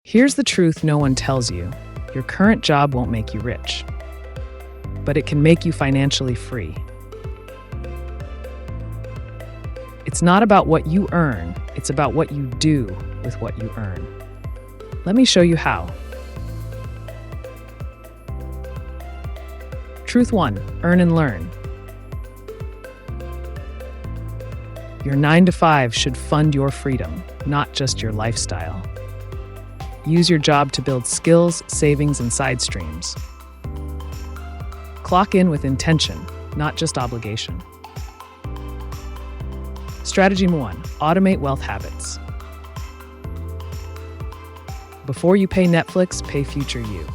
Here's the truth no one tells you. Your current job won't make you rich, but it can make you financially free. It's not about what you earn, it's about what you do with what you earn. Let me show you how. Truth 1. Earn and learn. Your 9-to-5 should fund your freedom, not just your lifestyle. Use your job to build skills, savings, and side streams. Clock in with intention, not just obligation. Strategy 1. Automate wealth habits. Before you pay Netflix, pay future you.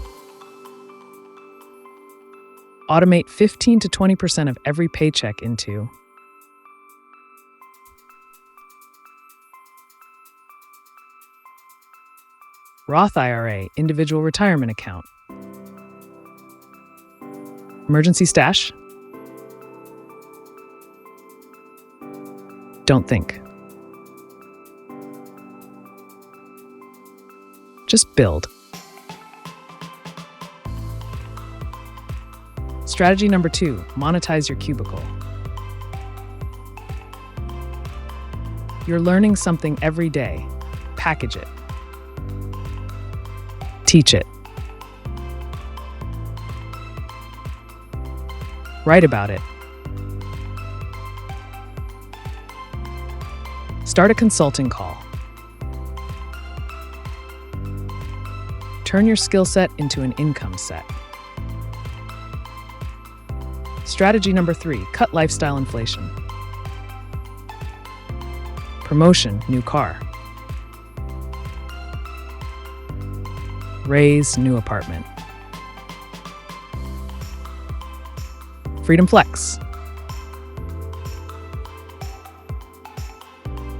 Automate 15 to 20% of every paycheck into Roth IRA, individual retirement account. Emergency stash? Don't think. Just build. Strategy number 2, monetize your cubicle. You're learning something every day. Package it. Teach it. Write about it. Start a consulting call. Turn your skill set into an income set. Strategy number 3, cut lifestyle inflation. Promotion, new car. Raise, new apartment. Freedom flex.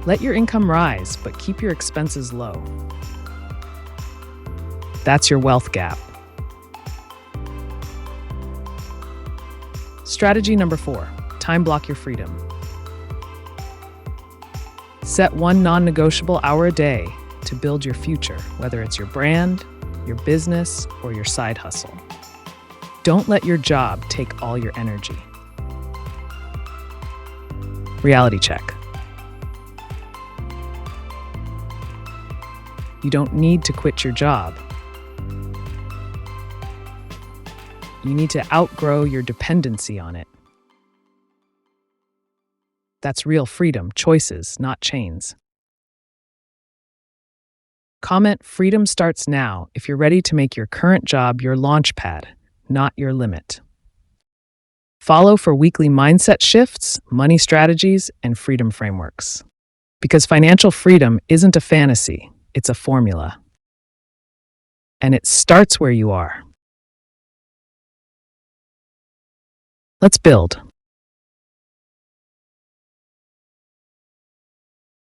Let your income rise, but keep your expenses low. That's your wealth gap. Strategy number 4, time block your freedom. Set one non-negotiable hour a day to build your future, whether it's your brand, your business, or your side hustle. Don't let your job take all your energy. Reality check. You don't need to quit your job. You need to outgrow your dependency on it. That's real freedom, choices, not chains. Comment freedom starts now if you're ready to make your current job your launchpad, not your limit. Follow for weekly mindset shifts, money strategies, and freedom frameworks. Because financial freedom isn't a fantasy, it's a formula. And it starts where you are. Let's build.